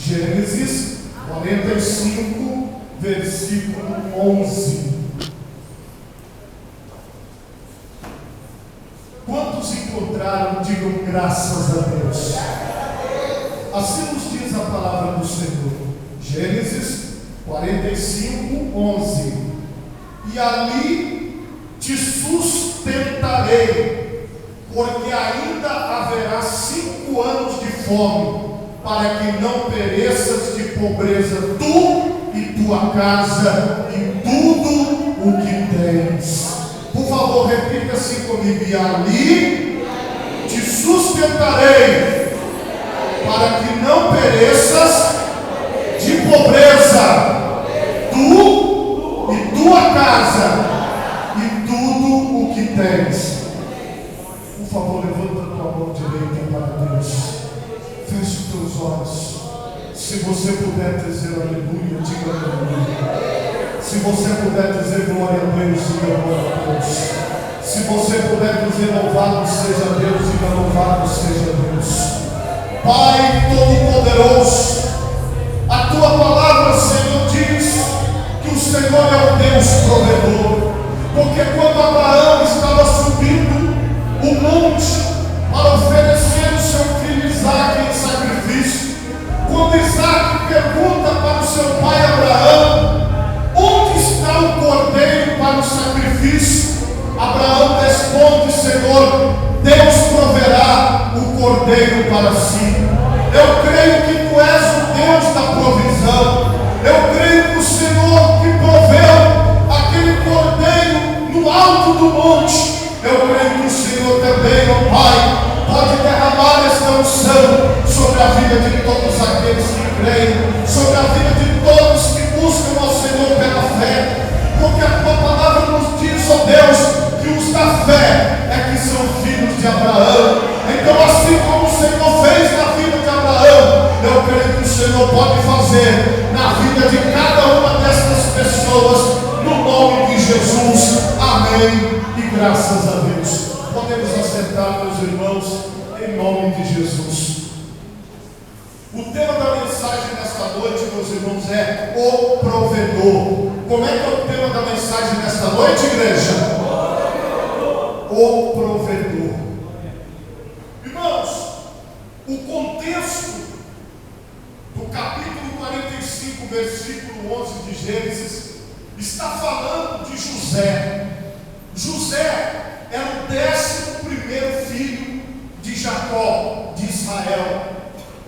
Gênesis 45, versículo 11. Quantos encontraram, digam graças a Deus. Assim nos diz a palavra do Senhor. Gênesis 45, 11. E ali te sustentarei, porque ainda haverá 5 anos de fome, para que não pereças de pobreza tu e tua casa e tudo o que tens. Por favor, repita assim comigo. E ali te sustentarei, para que não pereças de pobreza, tu e tua casa e tudo o que tens. Por favor, levanta a tua mão direita para Deus. Feche os teus olhos. Se você puder dizer aleluia, diga aleluia. Se você puder dizer glória a Deus, diga glória a Deus. Se você puder dizer louvado seja Deus, diga louvado seja Deus. Pai Todo-Poderoso, a tua palavra, Senhor, diz que o Senhor é o Deus provedor. Porque quando Abraão estava subindo o monte para oferecer o seu filho Isaque em sacrifício, quando Isaque pergunta para o seu pai Abraão: onde está o cordeiro para o sacrifício? Abraão responde: Senhor, Deus proverá o cordeiro para si. Eu creio que tu és o Deus da provisão. Eu creio que o Senhor que proveu aquele cordeiro no alto do monte, eu creio que o Senhor também, ó Pai, pode derramar esta unção sobre a vida de todos aqueles que creem, sobre a vida de todos que buscam ao Senhor pela fé, porque a tua palavra nos diz, ó Deus, que os da fé é que são filhos de Abraão. Então, assim como o Senhor fez na vida de Abraão, eu creio que o Senhor pode fazer na vida de cada uma destas pessoas, no nome de Jesus. Amém e graças a Deus. Podemos assentar, meus irmãos, em nome de Jesus. O tema da mensagem nesta noite, meus irmãos, é o provedor. Como é que é o tema da mensagem nesta noite, igreja? O provedor. Irmãos, o contexto do capítulo 45, versículo 11 de Gênesis, está falando de José. José era o 11º filho de Jacó, de Israel.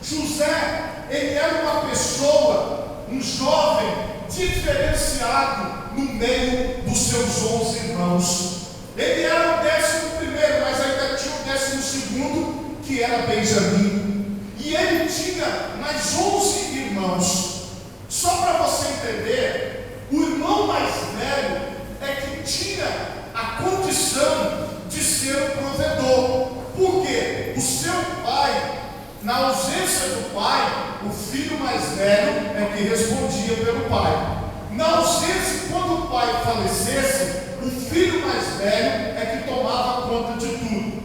José, ele era uma pessoa, um jovem diferenciado no meio dos seus 11 irmãos. Ele era o 11º, mas ainda tinha o 12º, que era Benjamim. E ele tinha mais 11 irmãos. Só para você entender, o irmão mais velho é que tinha a condição de ser o provedor. Por quê? O seu pai, na ausência do pai, o filho mais velho é que respondia pelo pai. Na ausência, quando o pai falecesse, o filho mais velho é que tomava conta de tudo.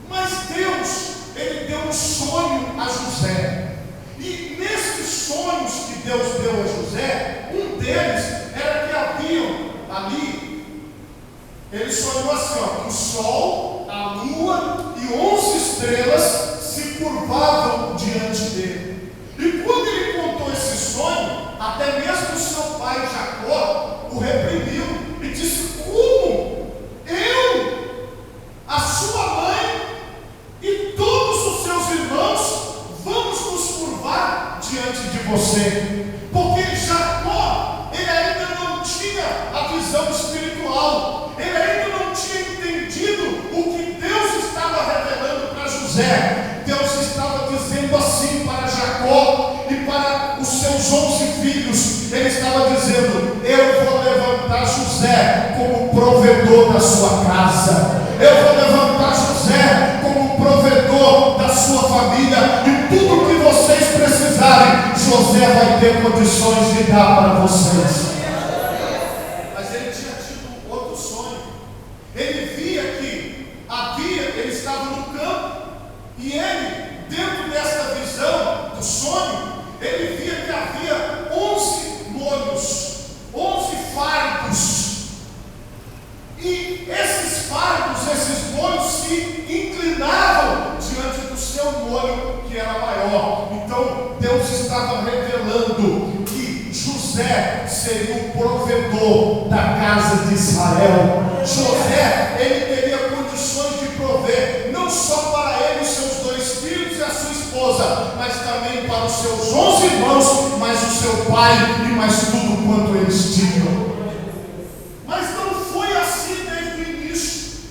Mas Deus, ele deu um sonho a José. E nesses sonhos que Deus deu a José, um deles era que haviam ali, ele sonhou assim, ó, o sol, a lua e 11 estrelas se curvavam diante dele. E quando ele contou esse sonho, até mesmo o seu pai Jacó o reprimiu e disse: como eu, a sua mãe e todos os seus irmãos vamos nos curvar diante de você? Porque Jacó, ele ainda não tinha a visão espiritual, ele ainda não tinha entendido o que Deus estava revelando para José. Deus estava dizendo assim para Jacó e para os seus 11 filhos. Ele estava dizendo: eu vou levantar José como provedor da sua casa, eu vou levantar José como provedor da sua família, e tudo que vocês precisarem, José vai ter condições de dar para vocês. Mas ele tinha tido outro sonho. Ele via que ele estava no campo, e ele, dentro dessa visão do sonho, ele Deus estava revelando que José seria o provedor da casa de Israel. José, ele teria condições de prover, não só para ele, seus 2 filhos e a sua esposa, mas também para os seus 11 irmãos, mais o seu pai e mais tudo quanto eles tinham. Mas não foi assim desde o início.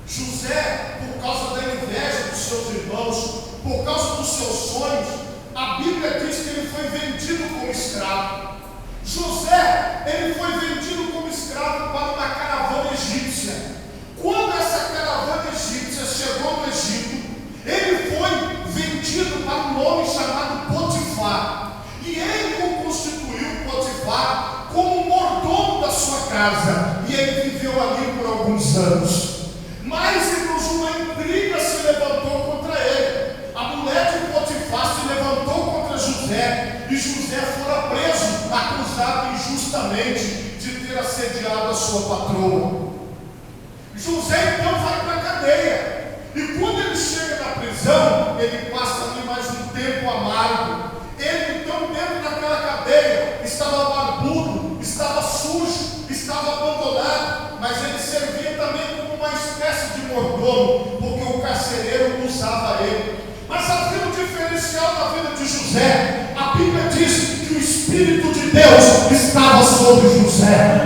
José, por causa da inveja dos seus irmãos, por causa dos seus sonhos, a Bíblia diz que ele foi vendido como escravo. José, ele foi vendido como escravo para uma caravana egípcia. Quando essa caravana egípcia chegou no Egito, ele foi vendido para um homem chamado Potifar. E ele o constituiu, Potifar, como mordomo da sua casa. E ele viveu ali por alguns anos. Mas, irmãos, uma intriga se levantou contra ele. A mulher de Potifar se levantou contra José, e José fora preso, acusado injustamente de ter assediado a sua patroa. José então vai para a cadeia, e quando ele chega na prisão, ele passa ali mais um tempo amargo. Ele então, dentro daquela cadeia, estava barbudo, estava sujo, estava abandonado, mas ele servia também como uma espécie de mordomo, porque o carcereiro usava ele. Mas havia um diferencial na vida de José. A Bíblia diz que o Espírito de Deus estava sobre José.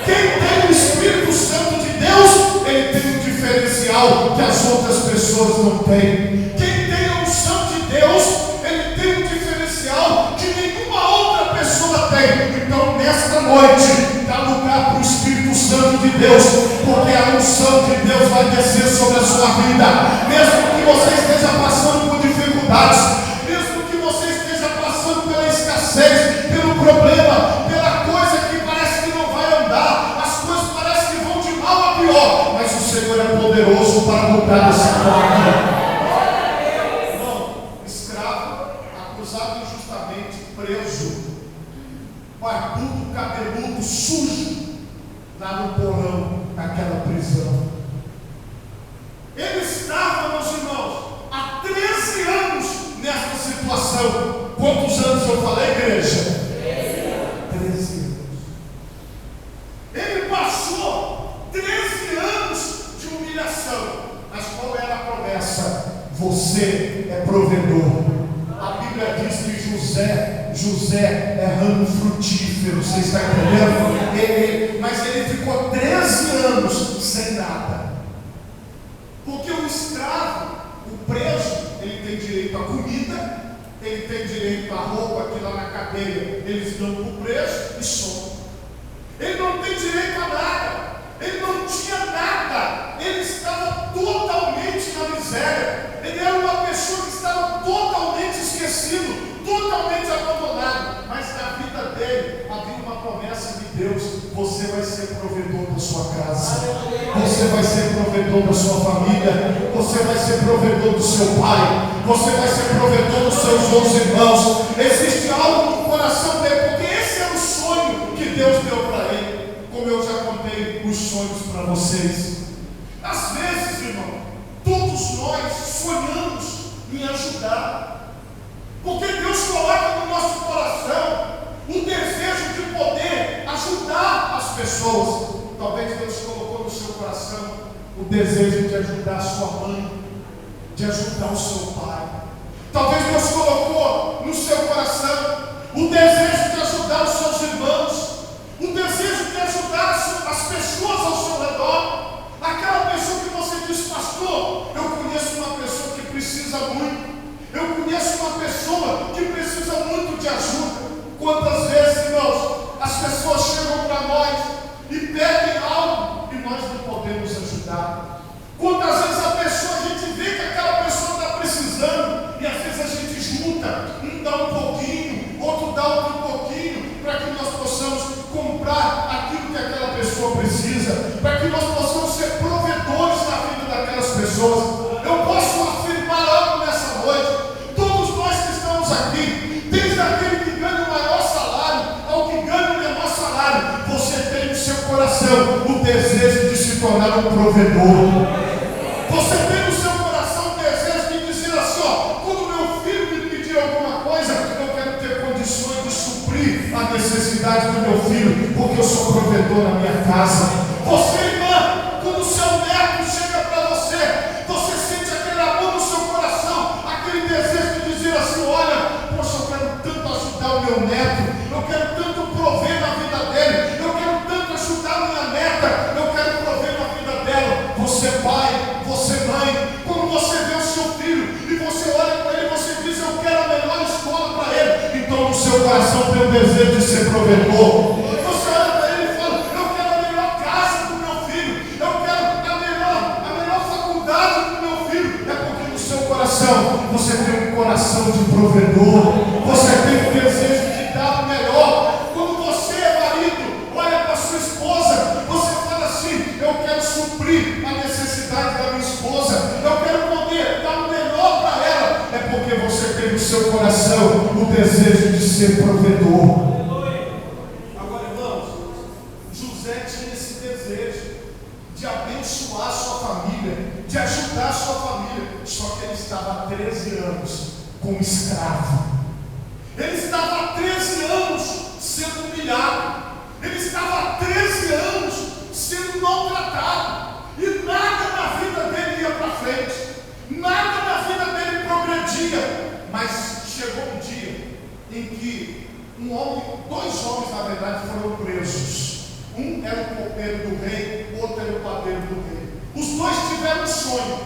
Quem tem o Espírito Santo de Deus, ele tem um diferencial que as outras pessoas não têm. Quem tem a unção de Deus, ele tem um diferencial que nenhuma outra pessoa tem. Então, nesta noite, dá lugar para o Espírito Santo de Deus, porque a unção de Deus vai descer sobre a sua vida. Mesmo que você esteja passando por dificuldades, mesmo que você esteja passando pela escassez, pelo problema, pela coisa que parece que não vai andar, as coisas parecem que vão de mal a pior, mas o Senhor é poderoso para mudar esse quadro. Escravo, acusado injustamente, preso, barbudo, cabeludo, sujo, lá no porão daquela prisão. Ele estava, meus irmãos, há 13 anos nessa situação. Quantos anos eu falei, igreja? 13 anos. Ele passou 13 anos de humilhação. Mas qual era a promessa? Você é provedor. A Bíblia diz que José é ramo frutífero. Você está entendendo? Mas ele ficou 13 anos sem nada. Porque o escravo, o preso, ele tem direito à comida, ele tem direito à roupa, que lá na cadeia eles dão para o preso e some. Ele não tem direito a nada, ele não tinha nada, ele estava totalmente na miséria, ele era uma pessoa que estava totalmente esquecido, totalmente abandonado. Mas na vida dele havia uma promessa de Deus: você vai ser provedor da sua casa, você vai ser provedor da sua família, você vai ser provedor do seu pai, você vai ser provedor dos seus 11 irmãos. Existe algo no coração dele, porque esse é o sonho que Deus deu para ele, como eu já contei os sonhos para vocês. Às vezes, irmão, todos nós sonhamos em ajudar, porque Deus coloca no nosso coração o desejo de poder ajudar as pessoas. Talvez Deus colocou no seu coração o desejo de ajudar a sua mãe, de ajudar o seu pai. Talvez Deus colocou no seu coração o desejo de ajudar os seus irmãos, o desejo de ajudar as pessoas ao seu redor. Aquela pessoa que você diz: pastor, eu conheço uma pessoa que precisa muito, eu conheço uma pessoa que precisa muito de ajuda. Quantas vezes, irmãos, as pessoas chegam para nós e pedem algo e nós não podemos ajudar? Quantas vezes a gente vê que aquela pessoa está precisando e às vezes a gente junta, um dá um pouquinho, outro dá outro pouquinho, para que nós possamos comprar aquilo que aquela pessoa precisa, para que nós possamos ser provedores na vida daquelas pessoas. Eu posso afirmar algo nessa noite: todos nós que estamos aqui, desde aquele que ganha o maior salário ao que ganha o menor salário, você tem no seu coração o desejo de se tornar um provedor. Você tem no seu coração o desejo de dizer assim: ó, quando meu filho me pedir alguma coisa, casa. Você, irmã, quando o seu neto chega para você, você sente aquele amor no seu coração, aquele desejo de dizer assim: olha, poxa, eu quero tanto ajudar o meu neto, eu quero tanto prover na vida dele, eu quero tanto ajudar a minha neta, eu quero prover na vida dela. Você pai, você mãe, quando você vê o seu filho e você olha para ele e você diz: eu quero a melhor escola para ele, então no seu coração tem o desejo de ser provedor. Você olha para ele e fala: eu quero a melhor casa para o meu filho, eu quero a melhor faculdade para o meu filho. É porque no seu coração você tem um coração de provedor, você tem o desejo de dar o melhor. Quando você é marido, olha para sua esposa, você fala assim: eu quero suprir a necessidade da minha esposa, eu quero poder dar o melhor para ela. É porque você tem no seu coração o desejo de ser provedor. Agora, irmãos, José tinha esse desejo de abençoar a sua família, de ajudar a sua família, só que ele estava há 13 anos como escravo. Ele estava há 13 anos sendo humilhado, ele estava há 13 anos sendo maltratado, e nada na vida dele ia para frente, nada na vida dele progredia. Mas chegou um dia em que dois homens na verdade foram presos. Um era o copeiro do rei, o outro era o padeiro do rei. Os dois tiveram um sonho,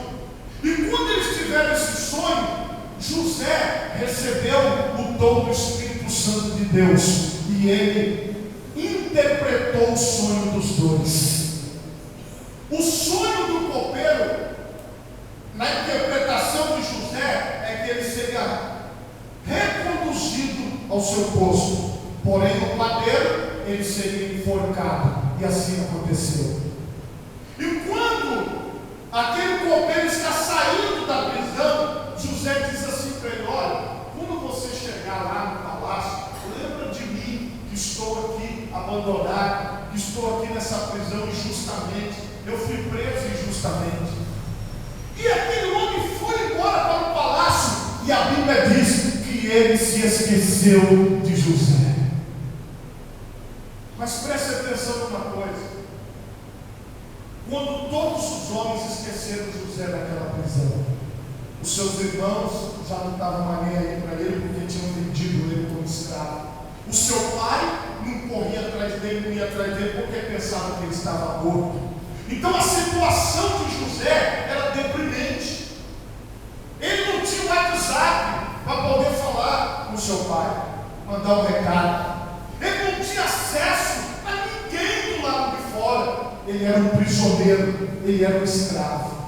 e quando eles tiveram esse sonho, José recebeu o dom do Espírito Santo de Deus, e ele interpretou o sonho dos dois. O sonho do copeiro, na interpretação de José, é que ele seria reconduzido ao seu posto, porém o padeiro, ele seria enforcado, e assim aconteceu. E quando aquele copeiro está saindo da prisão, José diz assim para ele: olha, quando você chegar lá no palácio, lembra de mim, que estou aqui abandonado, que estou aqui nessa prisão injustamente, eu fui preso injustamente. E aquele homem foi embora para o palácio, e a Bíblia diz que ele se esqueceu de José. Mas preste atenção numa coisa: quando todos os homens esqueceram José naquela prisão, os seus irmãos já não estavam mais nem aí para ele, porque tinham vendido ele como escravo. O seu pai não corria atrás dele, não ia atrás dele, porque pensava que ele estava morto. Então a situação de José era deprimente. Ele não tinha um WhatsApp para poder falar com seu pai, mandar um recado. Ele não tinha acesso a ninguém do lado de fora. Ele era um prisioneiro, ele era um escravo.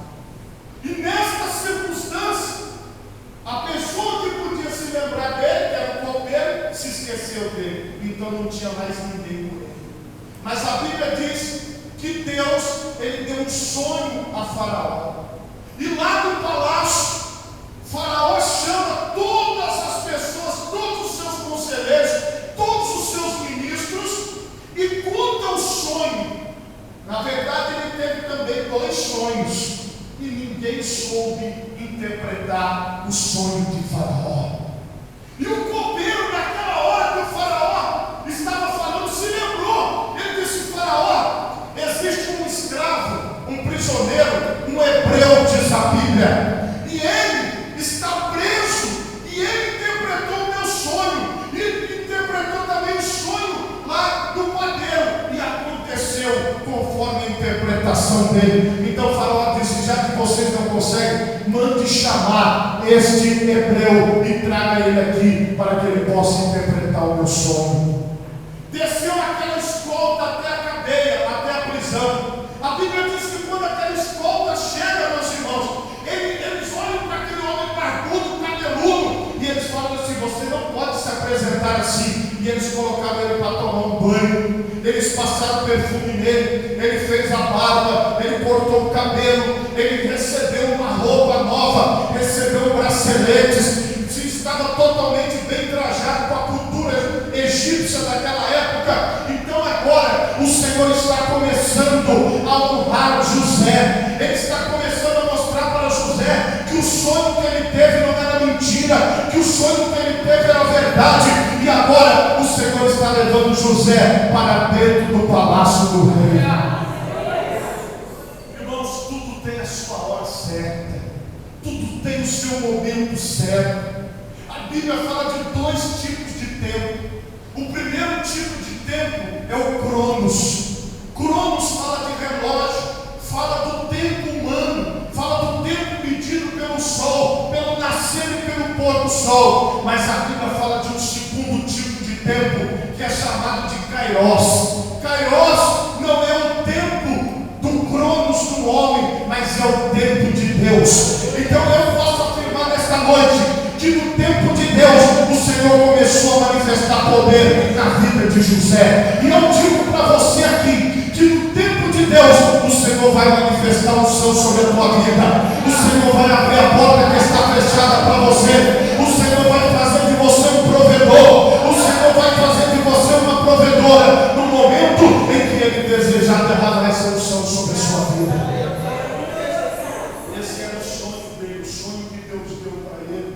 E nesta circunstância, a pessoa que podia se lembrar dele, que era o copeiro, se esqueceu dele. Então não tinha mais ninguém por ele. Mas a Bíblia diz que Deus, ele deu um sonho a Faraó. E lá no palácio, Faraó chama todas as pessoas, todos os seus conselheiros, todos os seus ministros, e conta o sonho. Na verdade, ele teve também 2 sonhos, e ninguém soube interpretar o sonho de Faraó. E o copeiro, naquela hora que o Faraó estava falando, se lembrou. Ele disse: Faraó, existe um escravo, um prisioneiro, um hebreu, diz a Bíblia, e ele está preso, e ele interpretou o meu sonho, e interpretou também o sonho lá do padeiro, e aconteceu conforme a interpretação dele. Então o Faraó disse: já que vocês não conseguem, mande chamar este hebreu e traga ele aqui, para que ele possa interpretar o meu sonho. Desceu aquela escolta até a cadeia, até a prisão. A Bíblia diz que quando aquela escolta chega, meus irmãos, eles olham para aquele homem barbudo, cabeludo, e eles falam assim: você não pode se apresentar assim. E eles colocaram ele para tomar um banho, eles passaram perfume nele, ele fez a barba, ele cortou o cabelo, ele recebeu uma roupa nova, recebeu braceletes, estava totalmente bem trajado com a cultura egípcia daquela época. Então agora o Senhor está começando a honrar José. Ele está começando a mostrar para José que o sonho que ele teve não era mentira, que o sonho que ele teve era verdade. E agora o Senhor está está levando José para dentro do palácio do rei. Irmãos, tudo tem a sua hora certa, tudo tem o seu momento certo. A Bíblia fala de dois tipos de tempo. O primeiro tipo de tempo é o Cronos. Cronos fala de relógio, fala do tempo humano, fala do tempo medido pelo sol, pelo nascer e pelo pôr do sol. Mas a Bíblia fala de um segundo tipo de tempo, que é chamado de Kairos. Kairos não é o tempo do Cronos do homem, mas é o tempo de Deus. Então eu posso afirmar nesta noite que no tempo de Deus o Senhor começou a manifestar poder na vida de José. E eu digo para você aqui que no tempo de Deus o Senhor vai manifestar unção sobre a tua vida. O Senhor vai abrir a porta que está fechada para você. O Senhor vai fazer de você um provedor. O Senhor vai fazer de você uma provedora no momento em que Ele desejar derramar essa unção sobre a sua vida. Esse era o sonho dele, o sonho que Deus deu para ele.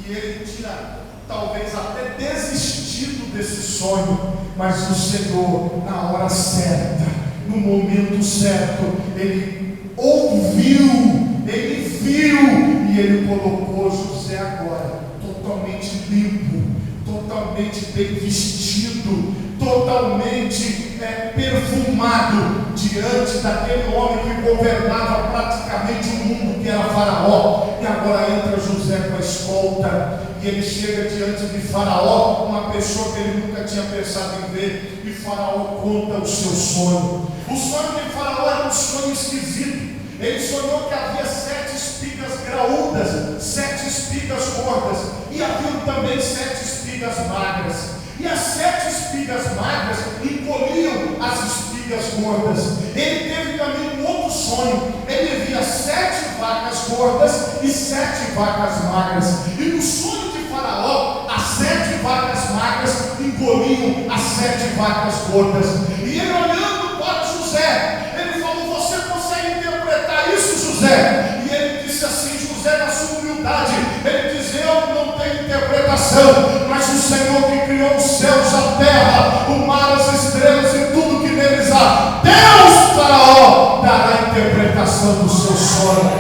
E ele tinha talvez até desistido desse sonho, mas o Senhor, na hora certa, no momento certo, ele ouviu, ele viu, e ele colocou José agora totalmente limpo, totalmente bem vestido, totalmente perfumado diante daquele homem que governava praticamente o mundo, que era Faraó. E agora entra José com a escolta, e ele chega diante de Faraó, uma pessoa que ele nunca tinha pensado em ver, e Faraó conta o seu sonho. O sonho de Faraó era um sonho esquisito. Ele sonhou que havia 7 espigas graúdas, 7 espigas gordas, e havia também 7 espigas magras. E as 7 espigas magras engoliam as espigas gordas. Ele teve também um outro sonho. Ele via 7 vacas gordas e 7 vacas magras. E no sonho de Faraó, as 7 vacas magras engoliam as 7 vacas gordas. E ele olhando para José, ele falou: você consegue interpretar isso, José? E ele disse assim, José, na sua humildade, ele diz: eu não tenho interpretação, mas o Senhor que criou os céus, a terra, o mar, as estrelas e tudo que neles há, Deus, Faraó, dará a interpretação do seu sonho.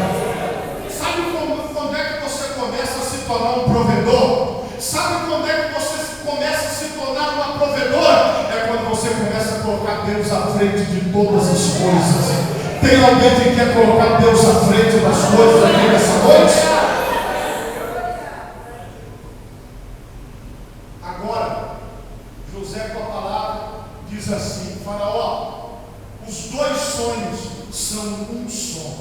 Sabe quando é que você começa a se tornar um provedor? Sabe quando é que você começa a se tornar uma provedora? É quando você começa a colocar Deus à frente de todas as coisas. Tem alguém que quer colocar Deus à frente das coisas aqui nessa noite? Agora, José com a palavra diz assim: Faraó, os 2 sonhos são um só.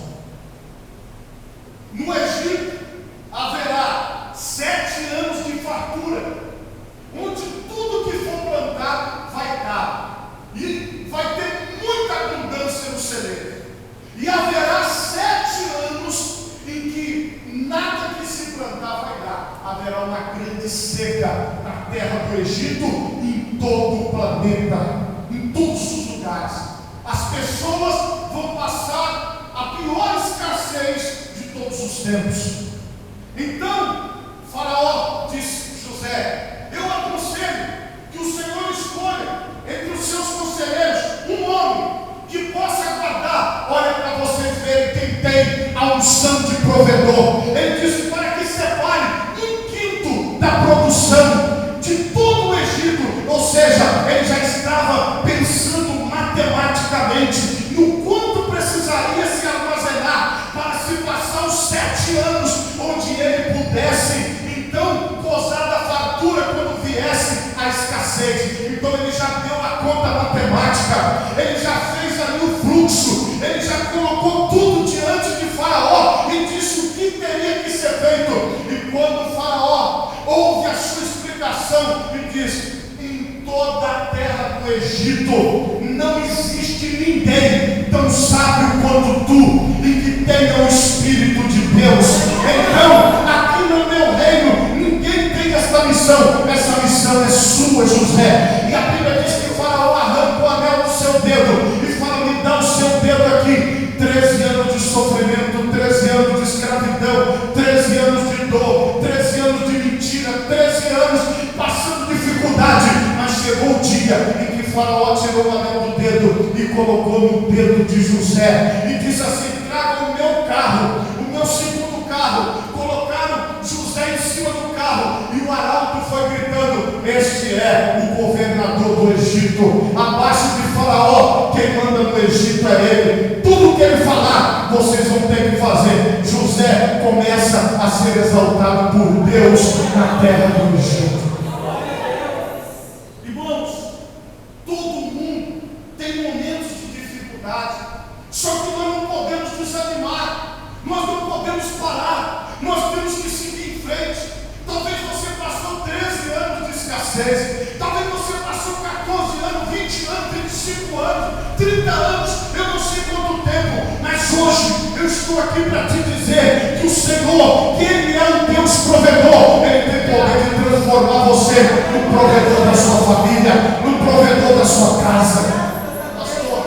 No Egito haverá 7 anos de fartura, onde tudo que for plantado vai dar, e vai ter muita abundância no celeiro. E haverá 7 anos em que nada que se plantar vai dar. Haverá uma grande seca na terra do Egito e em todo o planeta, em todos os lugares. As pessoas vão passar a pior escassez de todos os tempos. Então, Faraó disse: José, eu aconselho que o Senhor escolha entre os seus conselheiros um homem que possa guardar. Olha para vocês verem quem tem a unção de provedor. Ele disse para que separe 1/5 da produção de todo o Egito. Ou seja, ele já estava pensando matematicamente no quanto precisaria se armazenar para se passar os 7 anos, onde ele pudesse então gozar da fartura quando viesse a escassez. Então ele já deu a conta matemática, ele já fez ali o fluxo, ele já colocou tudo diante de Faraó e disse o que teria que ser feito. E quando Faraó ouve a sua explicação, ele diz: em toda a terra do Egito não existe ninguém tão sábio quanto tu e que tenha o Espírito de Deus. Então, aqui no meu reino, ninguém tem esta missão. Essa missão é sua, José. E a Bíblia diz que Faraó arranca o anel do seu dedo e fala: me dá o seu dedo aqui. 13 anos de sofrimento, 13 anos de escravidão, 13 anos de dor, 13 anos de mentira, 13 anos passando dificuldade, mas chegou o colocou no dedo de José e disse assim: traga o meu carro, o meu segundo carro. Colocaram José em cima do carro e o arauto foi gritando: este é o governador do Egito. Abaixo de Faraó, quem manda no Egito é ele. Tudo que ele falar, vocês vão ter que fazer. José começa a ser exaltado por Deus na terra do Egito. Irmãos, todo mundo tem momentos de dificuldade, só que nós não podemos desanimar, nós não podemos parar, nós temos que seguir em frente. Talvez você passou 13 anos de escassez, talvez você passou 14 anos, 20 anos, 25 anos, 30 anos, eu não sei quanto tempo, mas hoje eu estou aqui para te dizer que o Senhor, que Ele é o Deus provedor, Ele tem poder de transformar você no provedor da sua família, no provedor da sua casa. Pastor,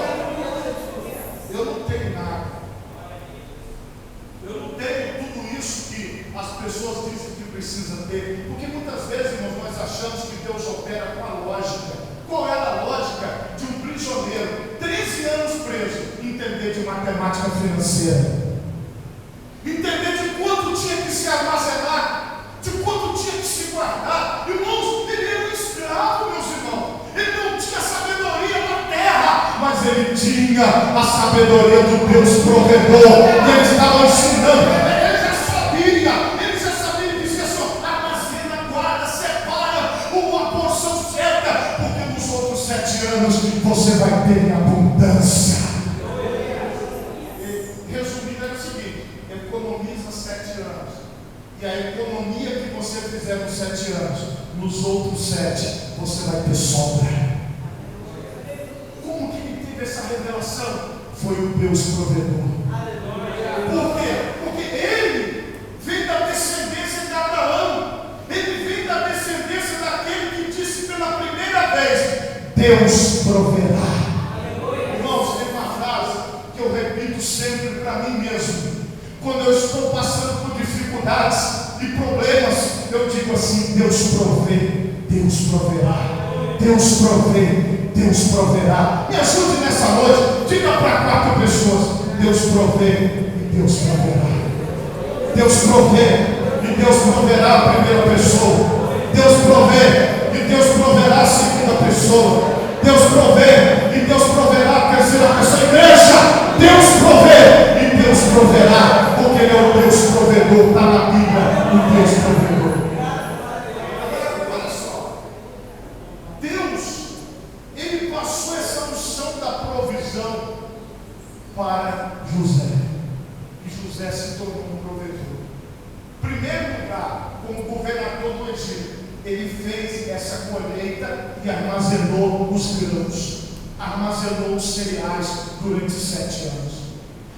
eu não tenho nada, eu não tenho tudo isso que as pessoas dizem que precisa ter, porque muitas vezes, irmãos, nós achamos que Deus opera com a lógica. Qual é a lógica de um prisioneiro, 13 anos preso, entender de matemática financeira, entender de quanto tinha que se armazenar, de quanto tinha que se guardar? Irmãos, ele era um escravo, meus irmãos, ele não tinha sabedoria na terra, mas ele tinha a sabedoria do Deus provedor, e ele estava ensinando. Ele já sabia dizer assim: armazena, guarda, separa uma porção certa, porque nos outros 7 anos você vai ter em abundância. Resumindo, é o seguinte: economiza 7 anos, e a economia que você fizer nos 7 anos, nos outros 7 você vai ter sobra. Como que ele teve essa revelação? Foi o Deus provedor. Por quê? Porque ele vem da descendência de Abraão, ele vem da descendência daquele que disse pela primeira vez: Deus proverá. Irmãos, tem uma frase que eu repito sempre para mim mesmo. Quando eu estou passando por dificuldades e problemas, eu digo assim: Deus provê, Deus proverá. Deus provê, Deus proverá. Me ajude nessa noite, diga para 4 pessoas: Deus provê e Deus proverá. Deus provê e Deus proverá a primeira pessoa. Deus provê e Deus proverá a segunda pessoa. Deus provê e Deus proverá a terceira pessoa. Igreja, Deus provê e Deus proverá, porque Ele é o Deus provedor. Está na Bíblia, o Deus provedor. Olha só, Deus, Ele passou essa unção da provisão para José, e José se tornou um provedor. Em primeiro lugar, como governador do Egito, ele fez essa colheita e armazenou os grãos, armazenou os cereais durante 7 anos.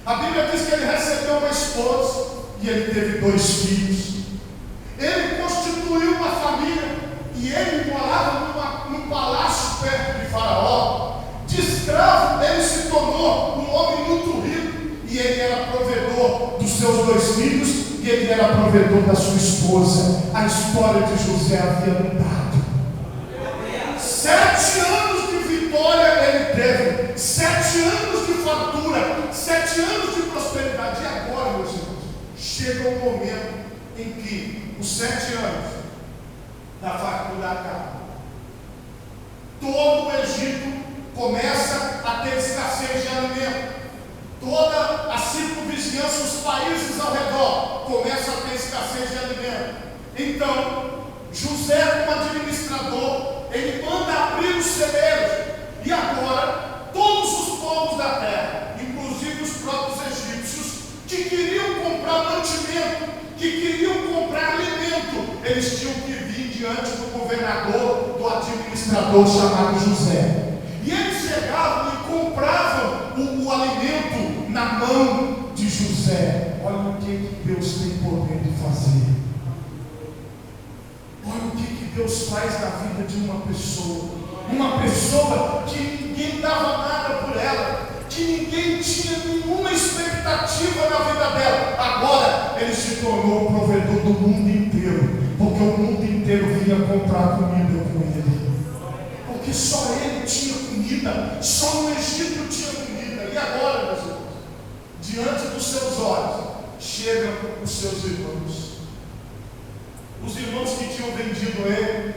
A Bíblia diz que ele recebeu uma esposa e ele teve 2 filhos. Ele constituiu uma família e ele morava num palácio perto de Faraó. De escravo, ele se tornou um homem muito rico e ele era provedor dos seus 2 filhos. E ele era provedor da sua esposa. A história de José havia mudado. 7 anos de vitória ele teve, 7 anos de fartura, 7 anos de prosperidade. E agora, meus irmãos, chega um momento em que os 7 anos da fartura acabam. Todo o Egito começa a ter escassez de alimento. Toda a circunvizinhança, os países ao redor, começa a ter escassez de alimento. Então, José, como administrador, ele manda abrir os celeiros. E agora, todos os povos da terra, inclusive os próprios egípcios, que queriam comprar mantimento, que queriam comprar alimento, eles tinham que vir diante do governador, do administrador chamado José. E eles chegavam e compravam o alimento na mão de José. Olha o que Deus tem poder de fazer. Olha o que Deus faz na vida de uma pessoa. Uma pessoa que ninguém dava nada por ela, que ninguém tinha nenhuma expectativa na vida dela. Agora ele se tornou o provedor do mundo inteiro, porque o mundo inteiro vinha comprar comida com ele, porque só ele tinha comida. comida, só no Egito tinha comida. E agora, meus irmãos, diante dos seus olhos, chegam os seus irmãos. Os irmãos que tinham vendido ele,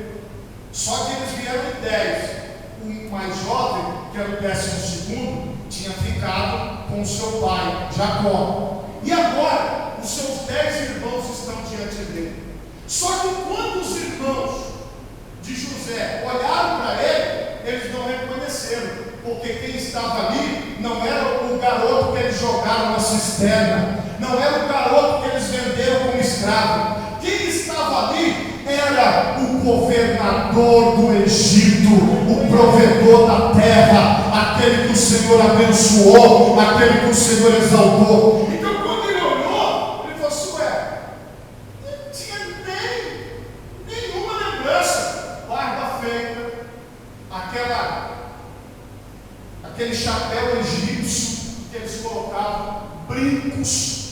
só que eles vieram em 10. O mais jovem, que era o 12º, tinha ficado com o seu pai, Jacó. E agora, os seus 10 irmãos estão diante dele. Só que quando os irmãos de José olharam para ele, eles não reconheceram, porque quem estava ali não era o garoto que eles jogaram na cisterna, não era o garoto que eles venderam como escravo. Quem estava ali era o governador do Egito, o provedor da terra, aquele que o Senhor abençoou, aquele que o Senhor exaltou. Então, quando ele olhou, ele falou assim: ué, não tinha nenhuma lembrança. Barba feita, aquele chapéu egípcio que eles colocavam, brincos,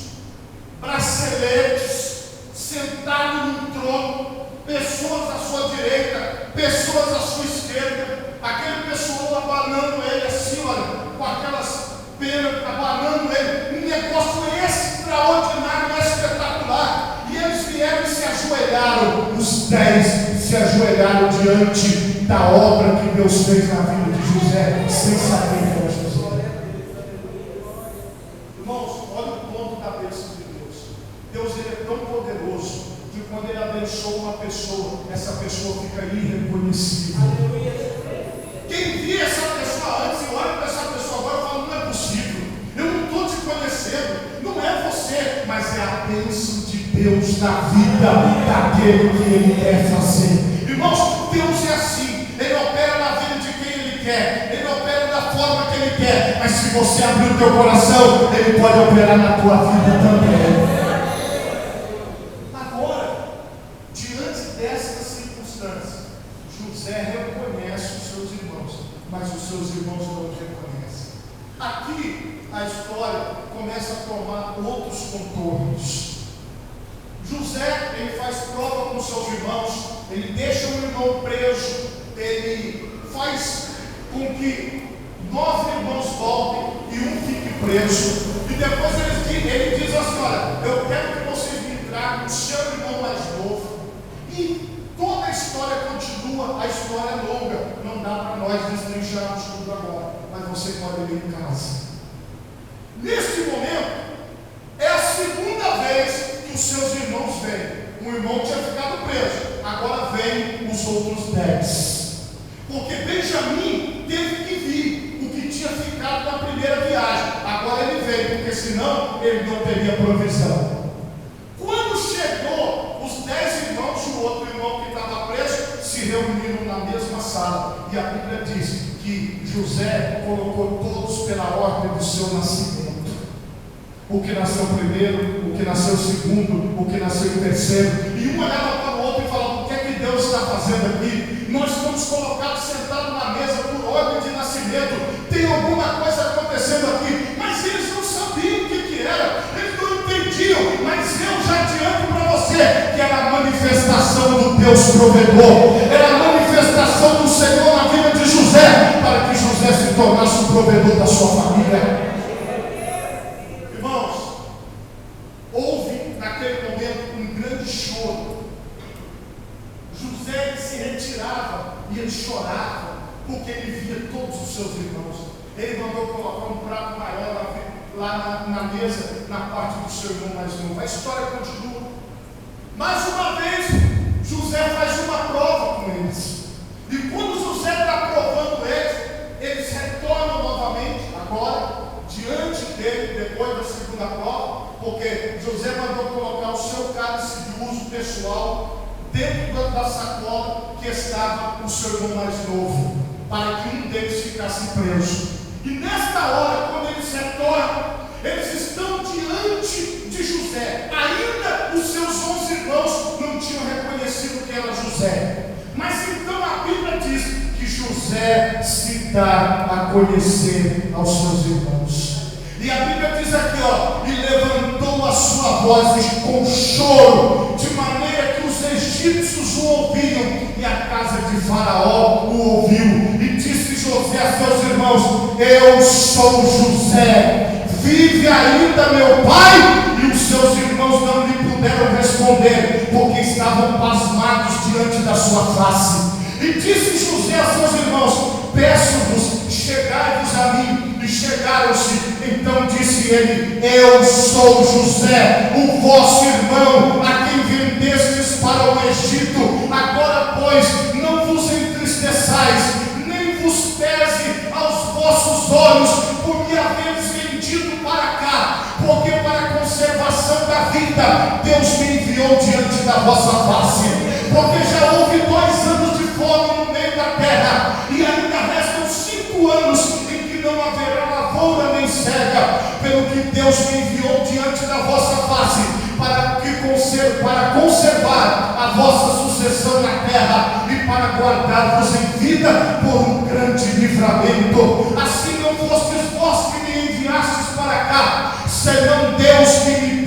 braceletes, sentado num trono, pessoas à sua direita, pessoas à sua esquerda, aquele pessoal abanando ele assim, olha, com aquelas penas, abanando ele, um negócio extraordinário, espetacular. E eles vieram e se ajoelharam, os 10 se ajoelharam diante da obra que Deus fez na vida de José, sem saber que era José. Irmãos, olha o ponto da bênção de Deus. Deus, ele é tão poderoso que quando ele abençoa uma pessoa, essa pessoa fica irreconhecível. Quem via essa pessoa antes e olha para essa pessoa agora e fala: não é possível, eu não estou te conhecendo, não é você, mas é a bênção de Deus na vida daquele que ele quer fazer. Irmãos, Deus é assim, ele opera na vida de quem ele quer, ele opera da forma que ele quer, mas se você abrir o teu coração, ele pode operar na tua vida também. Mas os seus irmãos não o reconhecem. Aqui a história começa a tomar outros contornos. José, ele faz prova com seus irmãos, ele deixa um irmão preso, ele faz com que 9 irmãos voltem e um fique preso. E depois ele diz assim: olha, eu quero que vocês me tragam o seu irmão mais novo. E toda a história continua, a história é longa, não dá para nós destrincharmos tudo agora, mas você pode ler em casa. Neste momento, é a segunda vez que os seus irmãos vêm. Um irmão tinha ficado preso, agora vem os outros 10. Porque Benjamim teve que vir, o que tinha ficado na primeira viagem, agora ele veio, porque senão ele não teria provisão. Quando chegou, os 10 irmãos e o outro irmão que estava preso se reuniram na mesma sala. E a Bíblia diz que José colocou todos pela ordem do seu nascimento. O que nasceu primeiro, o que nasceu segundo, o que nasceu terceiro. E um olhava para o outro e falava: o que é que Deus está fazendo aqui? Nós estamos colocados sentados na mesa por ordem de nascimento. Tem alguma coisa acontecendo aqui. Mas eles não sabiam o que era. Eles não entendiam. Mas eu já adianto para você que era a manifestação do Deus provedor. Era a manifestação do Senhor na vida de José, para que José se tornasse o provedor da sua família. Irmãos, houve naquele momento um grande choro. José se retirava e ele chorava, porque ele via todos os seus irmãos. Ele mandou colocar um prato maior lá na mesa, na parte do seu irmão mais novo. A história continua. Mais uma vez, José faz uma prova com eles. E quando José está provando eles retornam novamente, agora, diante dele, depois da segunda prova, porque José mandou colocar o seu cálice de uso pessoal dentro da sacola que estava o seu irmão mais novo, para que um deles ficasse preso. E nesta hora, quando eles retornam, eles estão diante de José. Ainda os seus 11 irmãos não tinham reconhecido que era José. Mas então a Bíblia diz que José se dá a conhecer aos seus irmãos. E a Bíblia diz aqui, e levantou a sua voz com choro, de maneira que os egípcios o ouviam, e a casa de Faraó o ouviu. E disse José a seus eu sou José, vive ainda meu pai? E os seus irmãos não lhe puderam responder, porque estavam pasmados diante da sua face. E disse José a seus irmãos: peço-vos, chegai-vos a mim. E chegaram-se. Então disse ele: eu sou José, o vosso irmão, a quem vendestes para o Egito. Agora, pois, não vos entristeçais, nem vos pese aos vossos olhos por me haveres vendido para cá, porque para a conservação da vida Deus me enviou diante da vossa face. Porque já houve 2 anos de fome no meio da terra, e ainda restam 5 anos em que não haverá lavoura nem cega, pelo que Deus me enviou diante da vossa face, para conservar a vossa sucessão na terra e para guardar-vos em vida por um grande livramento. Assim não fostes vós que me enviastes para cá, senão Deus que me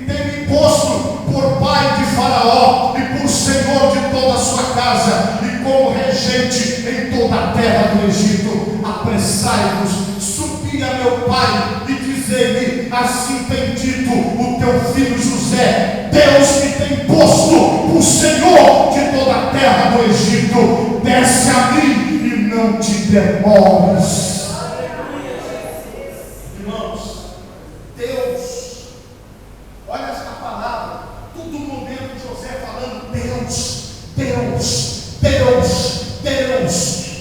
tem me posto por pai de Faraó e por senhor de toda a sua casa, e como regente em toda a terra do Egito. Apressai-vos, subi a meu pai e dizei-lhe: assim tem dito o teu filho José, Deus me tem posto por senhor de toda a terra do Egito. Desce a mim e não te demores. Irmãos, Deus, olha esta palavra, todo momento José falando: Deus, Deus, Deus, Deus,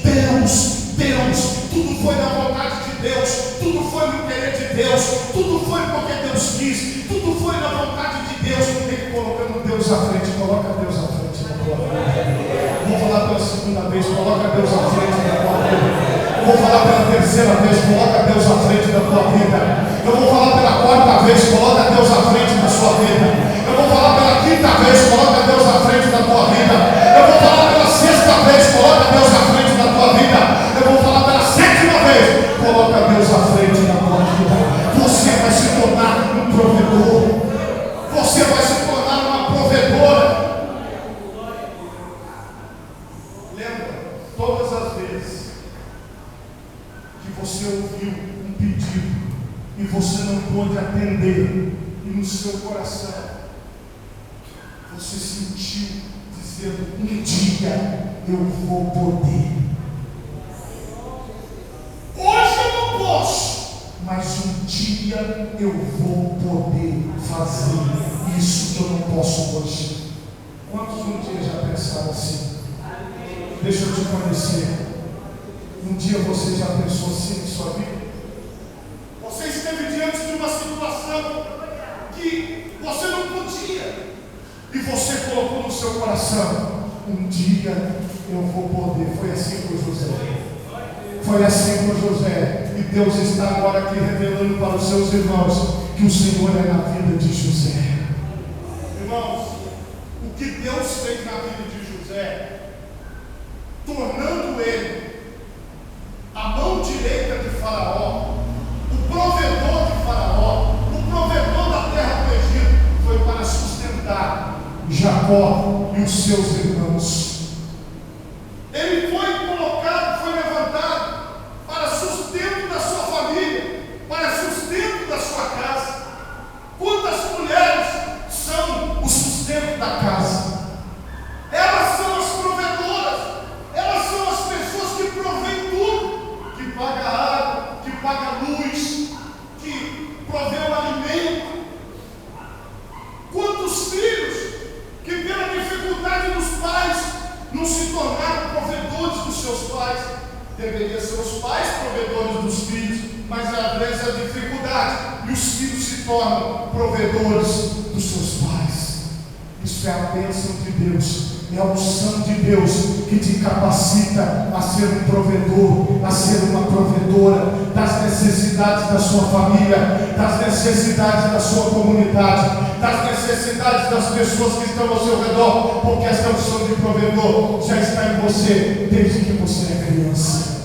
Deus, Deus. Tudo foi na vontade de Deus, tudo foi no querer de Deus, tudo foi porque Deus quis, tudo foi na vontade de Deus. Ele colocando Deus à frente. Coloca Deus à frente da tua vida. Vou falar pela segunda vez: coloca Deus à frente da tua vida. Vou falar pela terceira vez: coloca Deus à frente da tua vida. Eu vou falar pela 4ª vez: coloca Deus à frente da sua vida. Eu vou falar pela 5ª vez: coloca Deus à frente da tua vida. Eu vou falar pela 6ª vez: coloca Deus à frente da tua vida. Eu vou falar pela 7ª vez: coloca Deus à frente da tua vida. Você vai se tornar um provedor. Você vai se tornar uma provedora. Lembra, todas as vezes que você ouviu um pedido e você não pôde atender, e no seu coração você sentiu dizendo: um dia eu vou poder. Hoje eu não posso, mas um dia eu vou poder fazer isso que eu não posso hoje. Quantos um dia já pensaram assim? Deixa eu te conhecer. Um dia você já pensou assim em sua vida? Você esteve diante de uma situação que você não podia, e você colocou no seu coração: um dia eu vou poder. Foi assim com José. Foi assim com José. E Deus está agora aqui revelando para os seus irmãos que o Senhor é na vida de José. Irmãos, o que Deus fez na vida de José, tornando ele a mão direita de Faraó, o provedor de Faraó, o provedor da terra do Egito, foi para sustentar Jacó e os seus irmãos. Ele foi colocado, foi levantado para sustento da sua família, para sustento da sua casa. Quantas mulheres são o sustento da casa? Elas são as provedoras, elas são as pessoas que provêm tudo, que pagam água, que pagam luz, que provê o alimento. Quantos filhos que pela dificuldade dos pais não se tornaram provedores dos seus pais? Deveriam ser os pais provedores dos filhos, mas às vezes a dificuldade, e os filhos se tornam provedores dos seus pais. Isso é a bênção de Deus, é a unção de Deus que te capacita a ser um provedor, a ser uma provedora das necessidades da sua família, das necessidades da sua comunidade, das necessidades das pessoas que estão ao seu redor, porque essa unção de provedor já está em você desde que você é criança.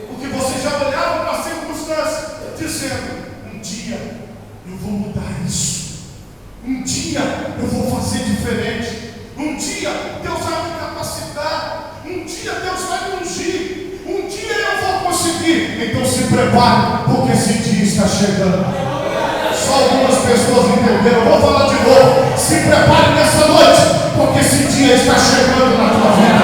Porque você já olhava para a circunstância dizendo: um dia eu vou mudar isso. Um dia eu vou fazer diferente. Um dia Deus vai me capacitar. Um dia Deus vai me ungir. Um dia vir, então se prepare, porque esse dia está chegando. Só algumas pessoas entenderam. Vou falar de novo. Se prepare nessa noite, porque esse dia está chegando na tua vida.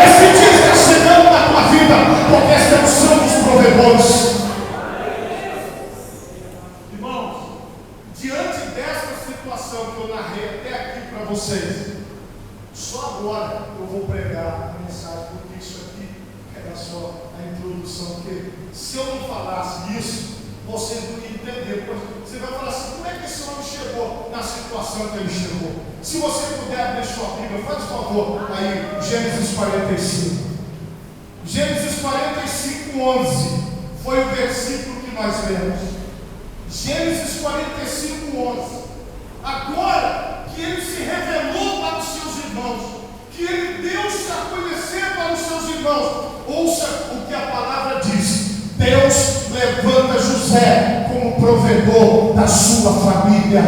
Esse dia está chegando na tua vida, porque esta é a unção dos provedores. Irmãos, diante dessa situação que eu narrei até aqui para vocês, só agora eu vou pregar a mensagem, porque isso aqui era só a introdução. Porque se eu não falasse isso, vocês não iam entender. Você vai falar assim: como é que esse homem chegou na situação que ele chegou? Se você puder abrir sua Bíblia, faz favor aí, Gênesis 45. Gênesis 45, 11 foi o versículo que nós lemos. Gênesis 45, 11. Agora que ele se revelou para os seus irmãos, que ele deu-se a conhecer para os seus irmãos, ouça o que a palavra diz: Deus levanta José como provedor da sua família.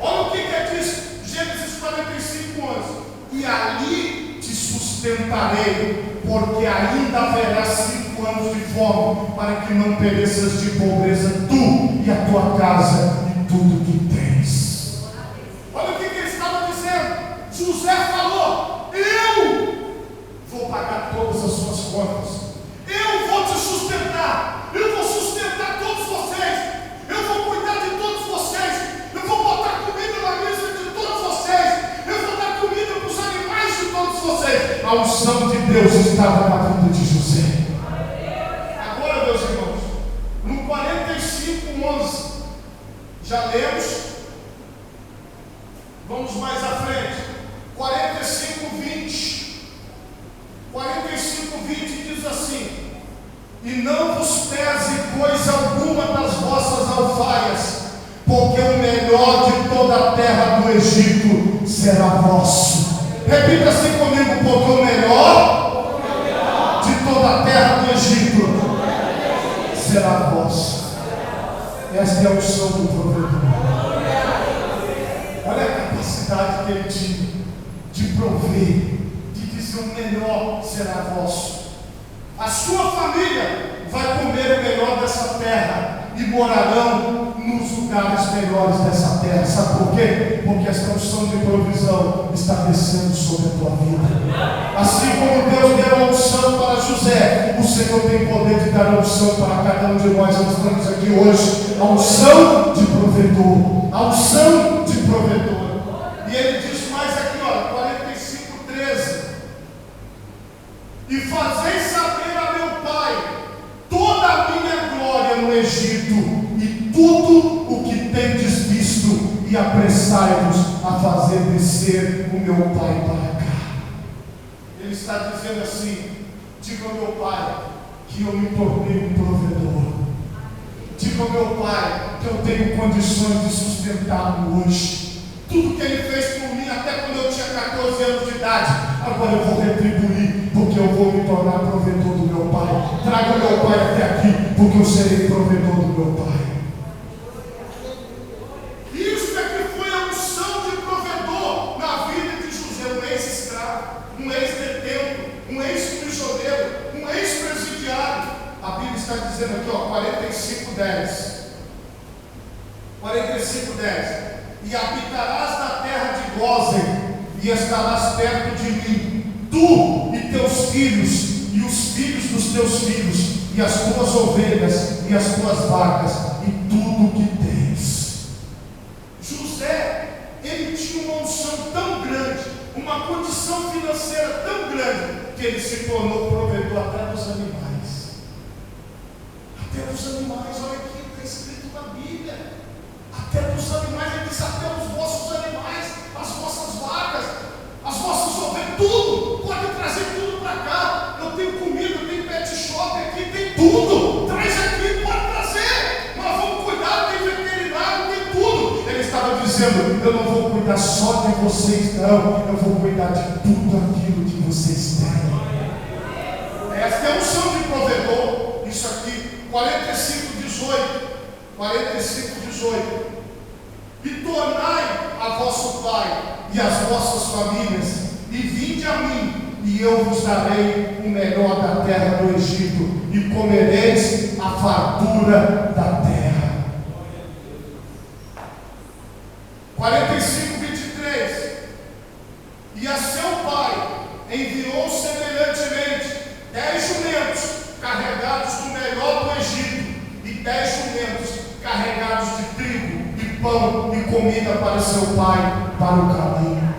Olha o que diz Gênesis 45, 11: e ali te sustentarei, porque ainda haverá 5 anos de fome, para que não pereças de pobreza, tu e a tua casa e tudo que tens. Olha o que ele estava dizendo. José falou: eu vou pagar todas as suas contas. Eu vou te sustentar. Eu vou sustentar todos vocês. Eu vou cuidar de todos vocês. Eu vou botar comida na mesa de todos vocês. Eu vou dar comida para os animais de todos vocês. A unção de Deus estava na vida de José. Agora, meus irmãos, no 45, 11, já lemos. Vamos mais à frente. 45, 20. 45, 20 diz assim: e não vos pese coisa alguma das vossas alfaias, porque o melhor de toda a terra do Egito será vosso. Repita assim comigo: porque o melhor de toda a terra do Egito será vosso. Esta é a unção do provedor. Olha a capacidade que ele tinha de prover, de dizer: o melhor será vosso. A sua família vai comer o melhor dessa terra e morarão nos lugares melhores dessa terra. Sabe por quê? Porque esta unção de provisão está descendo sobre a tua vida. Assim como Deus deu a unção para José, o Senhor tem poder de dar a unção para cada um de nós. Nós estamos aqui hoje, a unção de provedor. A unção de provedor. E ele diz mais aqui, ó, 45, 13: e fazeis saber a meu pai toda a minha glória no Egito, e tudo o que tendes visto, e apressai-vos a fazer descer o meu pai para cá. Ele está dizendo assim: diga ao meu pai que eu me tornei um provedor. Diga ao meu pai que eu tenho condições de sustentá-lo hoje. Tudo que ele fez por mim até quando eu tinha 14 anos de idade, agora eu vou retribuir, porque eu vou me tornar provedor do meu pai. Traga o meu pai até aqui, porque eu serei provedor do meu pai. Isso é que foi a unção de provedor na vida de José, um ex-escravo, um ex-detento, um ex-prisioneiro, um ex-presidiário. A Bíblia está dizendo aqui, ó, 45, 10. 45, 10. E habitarás na terra de Gósen, e estarás perto de mim, tu e teus filhos, e os filhos dos teus filhos, e as tuas ovelhas, e as tuas vacas, e tudo o que tens. José, ele tinha uma unção tão grande, uma condição financeira tão grande, que ele se tornou provedor até dos animais. Até dos animais, olha aqui, está escrito na Bíblia. Até dos animais, ele diz: até os vossos animais, as vossas vacas, as vossas ovelhas, tudo, pode trazer tudo para cá. Eu tenho comida, eu tenho pet shop aqui, tem tudo, traz aqui, pode trazer. Nós vamos cuidar, tem veterinário, tem tudo. Ele estava dizendo: eu não vou cuidar só de vocês, não, eu vou cuidar de tudo aquilo que vocês têm. Esta é a unção de provedor. Isso aqui, 45, 18. 45, 18. E tornai a vosso pai e as vossas famílias, e vinde a mim, e eu vos darei o melhor da terra do Egito, e comereis a fartura da terra. 45, 23. E a seu pai enviou semelhantemente 10 jumentos carregados do melhor do Egito, e 10 jumentos carregados de trigo e pão e comida para seu pai, para o caminho.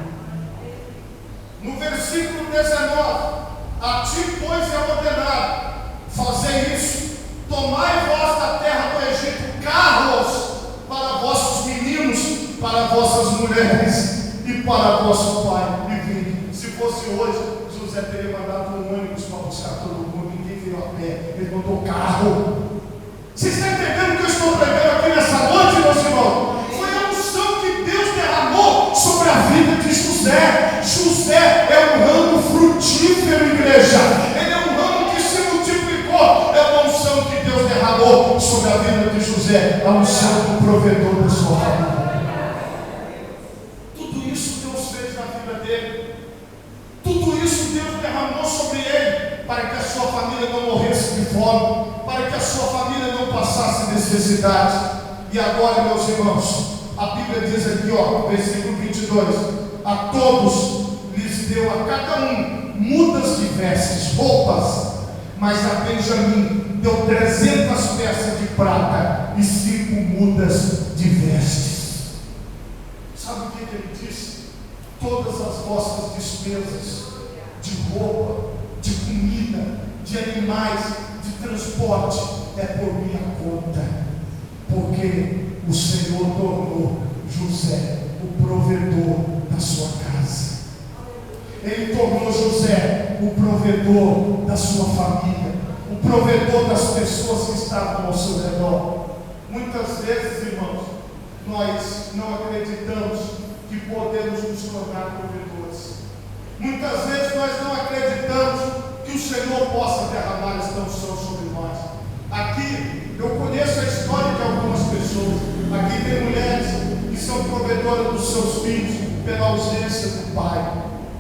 No versículo 19: a ti, pois, é ordenado fazer isso: tomai vós da terra do Egito carros para vossos meninos, para vossas mulheres e para vosso pai. E vinde. Se fosse hoje, José teria mandado um ônibus para buscar todo mundo, ninguém veio a pé, ele mandou carro. Vocês estão entendendo o que eu estou pregando aqui nessa noite, meus irmãos? Foi a unção que Deus derramou sobre a vida de José. José é um ramo frutífero, igreja. Ele é um ramo que se multiplicou. É uma unção que Deus derramou sobre a vida de José, a unção do provedor da sua família. Tudo isso Deus fez na vida dele. Tudo isso Deus derramou sobre ele, para que a sua família não morresse de fome, para que a sua família não passasse necessidade. E agora, meus irmãos, a Bíblia diz aqui, versículo 22: a todos lhes deu a cada um mudas de vestes, roupas, mas a Benjamim deu 300 peças de prata e 5 mudas de vestes. Sabe o que ele disse? Todas as vossas despesas de roupa, de comida, de animais, de transporte, é por minha conta, porque o Senhor tornou José o provedor da sua casa. Ele tornou José o provedor da sua família, o provedor das pessoas que estavam ao seu redor. Muitas vezes, irmãos, nós não acreditamos que podemos nos tornar provedores. Muitas vezes nós não acreditamos que o Senhor possa derramar esta unção sobre nós. Aqui eu conheço a história de algumas pessoas. Aqui tem mulheres que são provedoras dos seus filhos pela ausência do pai.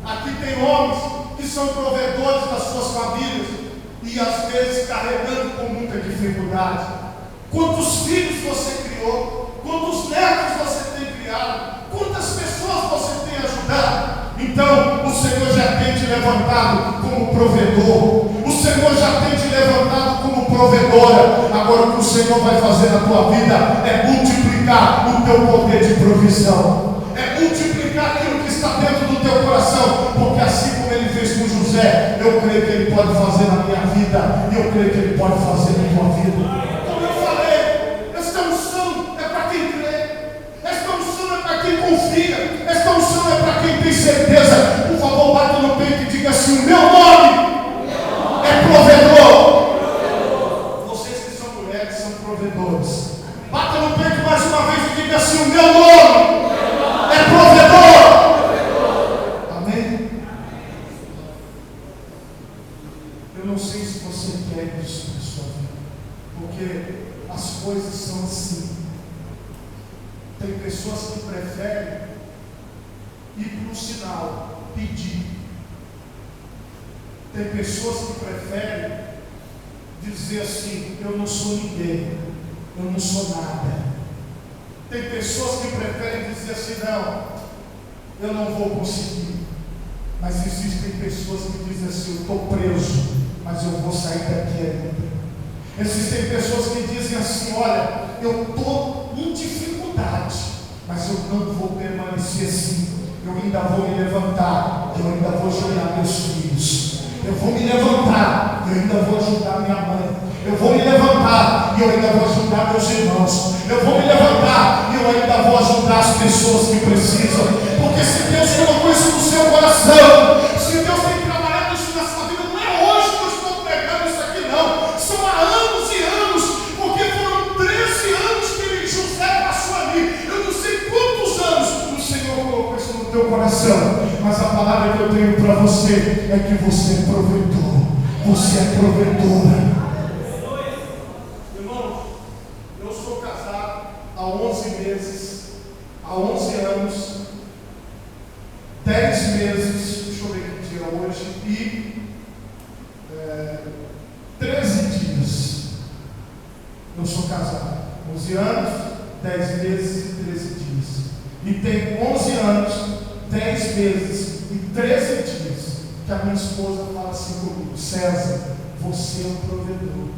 Aqui tem homens que são provedores das suas famílias e às vezes carregando com muita dificuldade. Quantos filhos você criou? Quantos netos você tem criado? Quantas pessoas você tem ajudado? Então, o Senhor já tem te levantado como provedor. O Senhor já tem te levantado como provedora. Agora, o que o Senhor vai fazer na tua vida é multiplicar o teu poder de provisão. É multiplicar aquilo que está dentro do teu coração. Porque assim como Ele fez com José, eu creio que Ele pode fazer na minha vida. E eu creio que Ele pode fazer na tua vida. Como eu falei, esta unção é para quem crê. Esta unção é para quem confia. Esta unção é para quem tem certeza. Por favor, bata no peito e diga assim: o meu nome é provedor. Vocês que são mulheres são provedores. Bata no peito mais uma vez e diga assim: o meu nome é provedor. Amém? Eu não sei se você quer isso na sua vida, porque as coisas são assim. Tem pessoas que preferem ir para o sinal, pedir. Tem pessoas que preferem dizer assim: eu não sou ninguém, eu não sou nada. Tem pessoas que preferem dizer assim: não, eu não vou conseguir. Mas existem pessoas que dizem assim: eu estou preso, mas eu vou sair daqui ainda. Existem pessoas que dizem assim: olha, eu estou em dificuldade, mas eu não vou permanecer assim. Eu ainda vou me levantar, eu ainda vou ajudar meus filhos. Eu vou me levantar, eu ainda vou ajudar minha mãe. Eu vou me levantar e eu ainda vou ajudar meus irmãos. Eu vou me levantar e eu ainda vou ajudar as pessoas que precisam. Porque se Deus colocou isso no seu coração, se Deus tem trabalhado isso na sua vida, não é hoje que eu estou pregando isso aqui, não. São há anos e anos, porque foram 13 anos que José passou ali. Eu não sei quantos anos o Senhor colocou isso no teu coração. Mas a palavra que eu tenho para você é que você é provedor. Você é provedora. Há 11 meses, há 11 anos, 10 meses, deixa eu ver que dia é hoje, Eu sou casado, 11 anos, 10 meses e 13 dias. E tem 11 anos, 10 meses e 13 dias que a minha esposa fala assim comigo: César, você é um provedor.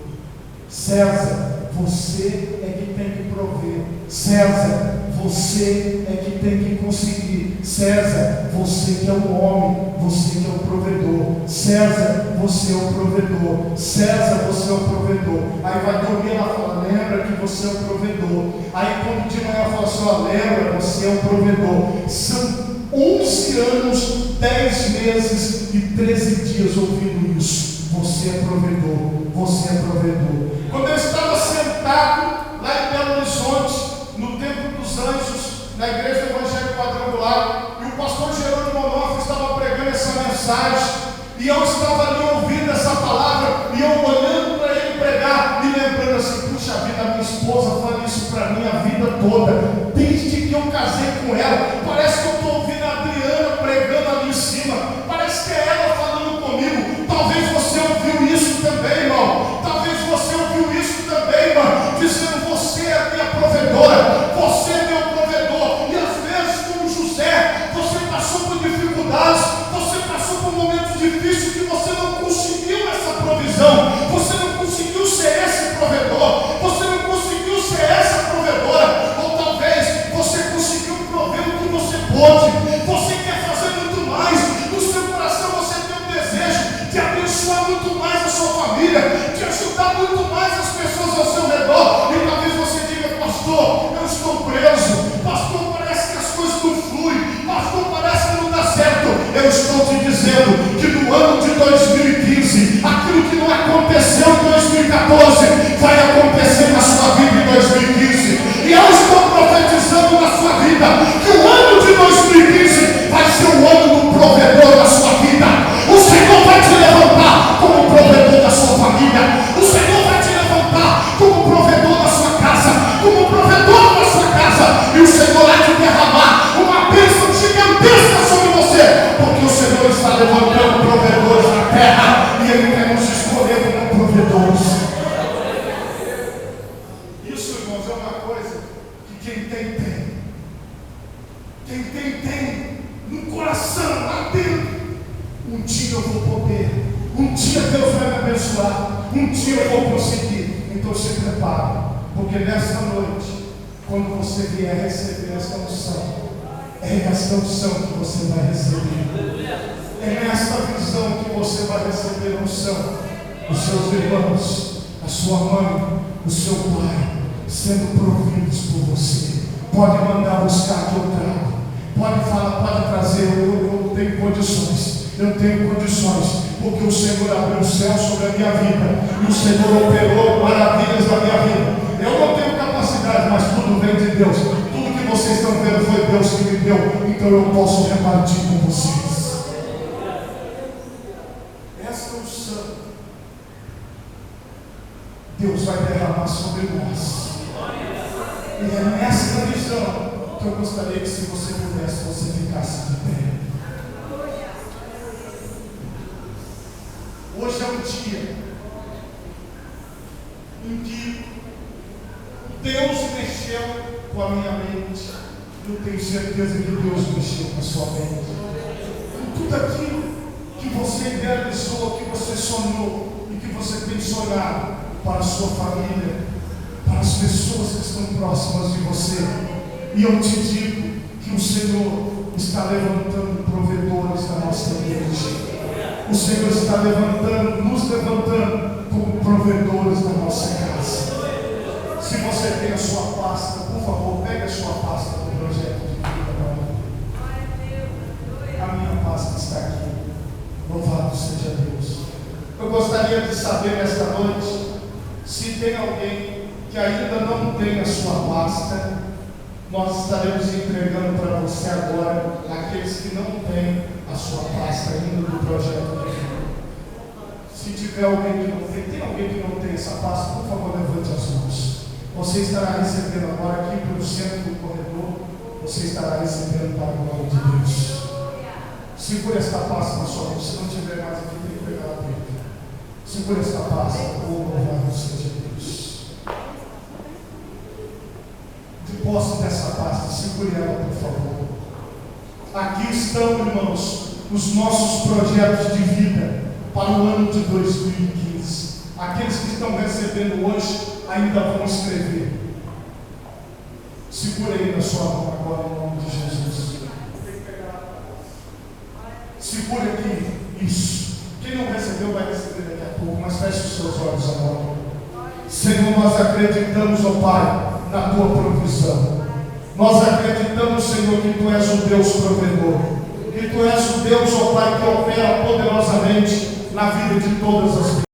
César, você é que tem que prover. César, você é que tem que conseguir. César, você que é o homem, você que é o provedor. César, você é o provedor. César, você é o provedor. Aí vai dormir, ela fala: lembra que você é o provedor. Aí quando de manhã ela fala assim: ó, lembra, você é o provedor. São 11 anos, 10 meses e 13 dias ouvindo isso. Você é provedor, você é provedor. Quando eu estava sentado lá em Belo Horizonte, no Templo dos Anjos, na Igreja Evangélica Quadrangular, e o pastor Jerônimo Onofre estava pregando essa mensagem, e eu estava ali ouvindo essa palavra, e eu olhando para ele pregar, me lembrando assim: puxa vida, a minha esposa fala isso para mim a vida toda, desde que eu casei com ela. Parece que eu estou ouvindo a Adriana pregando ali em cima, parece que é ela falando comigo. Talvez você ouviu isso também, irmão. Talvez você ouviu isso também, irmão, dizendo: você é minha provedora, você é meu provedor. E às vezes, como José, você passou por dificuldades, você passou por momentos difíceis que você não conseguiu essa provisão, você não conseguiu ser esse provedor, você não conseguiu ser essa provedora. Ou talvez você conseguiu prover o que você pôde. Você quer fazer muito mais. No seu coração você tem um desejo de abençoar muito mais a sua família, de ajudar muito mais as pessoas ao seu redor. E talvez você diga: pastor, eu estou preso. Pastor, parece que as coisas não fluem. Pastor, parece que não dá certo. Eu estou te dizendo que no ano de 2015, aquilo que não aconteceu em 2014 vai acontecer na sua vida em 2015. E eu estou profetizando na sua vida que o ano de 2015 vai ser o ano do provedor da sua vida. O Senhor vai te levantar como provedor da sua família. O Senhor vai te levantar como provedor da sua casa, como provedor da sua casa. E o Senhor vai te derramar uma bênção gigantesca sobre você, porque o Senhor está levantando provedores na terra e Ele quer nos escolher como provedores. Isso, irmãos, é uma coisa que quem tem, tem. Quem tem no coração, lá dentro. Um dia eu vou poder, um dia Deus vai me abençoar, um dia eu vou conseguir. Então se prepare, porque nesta noite, quando você vier receber esta unção, é esta unção que você vai receber, é nesta visão que você vai receber a unção. Os seus irmãos, a sua mãe, o seu pai sendo providos por você. Pode mandar buscar que eu trago, pode falar, pode trazer. Eu tenho condições. Eu tenho condições, porque o Senhor abriu o céu sobre a minha vida, e o Senhor operou maravilhas na minha vida. Eu não tenho capacidade, mas tudo vem de Deus. Tudo que vocês estão vendo foi Deus que me deu, então eu posso repartir com vocês. Esta unção Deus vai derramar sobre nós, e é nessa visão que eu gostaria que, se você pudesse, você ficasse de pé. Hoje é um dia em que Deus mexeu com a minha mente. Eu tenho certeza que Deus mexeu com a sua mente. Com tudo aquilo que você idealizou, que você sonhou e que você tem sonhado para a sua família, para as pessoas que estão próximas de você. E eu te digo que o Senhor está levantando provedores da nossa igreja. O Senhor está levantando, nos levantando como provedores da nossa casa. Se você tem a sua pasta, por favor, pegue a sua pasta do projeto de vida. A minha pasta está aqui. Louvado seja Deus. Eu gostaria de saber nesta noite se tem alguém que ainda não tem a sua pasta. Nós estaremos entregando para você agora aqueles que não têm a sua pasta ainda do projeto de vida. Se tiver alguém que não tem alguém que não tem essa pasta, por favor, levante as mãos. Você estará recebendo agora aqui pelo centro do corredor, você estará recebendo para o nome de Deus. Segure esta pasta na sua mão. Se não tiver mais aqui, tem que pegar a Bíblia. Segure esta pasta. Louvado seja Deus. Segure ela, por favor. Aqui estão, irmãos, os nossos projetos de vida para o ano de 2015. Aqueles que estão recebendo hoje ainda vão escrever. Segure aí na sua mão agora, em nome de Jesus. Segure aqui, isso. Quem não recebeu vai receber daqui a pouco, mas feche os seus olhos agora. Senhor, nós acreditamos, ó Pai, na Tua provisão. Nós acreditamos, Senhor, que Tu és o Deus provedor, que Tu és o Deus, ó Pai, que opera poderosamente na vida de todas as pessoas.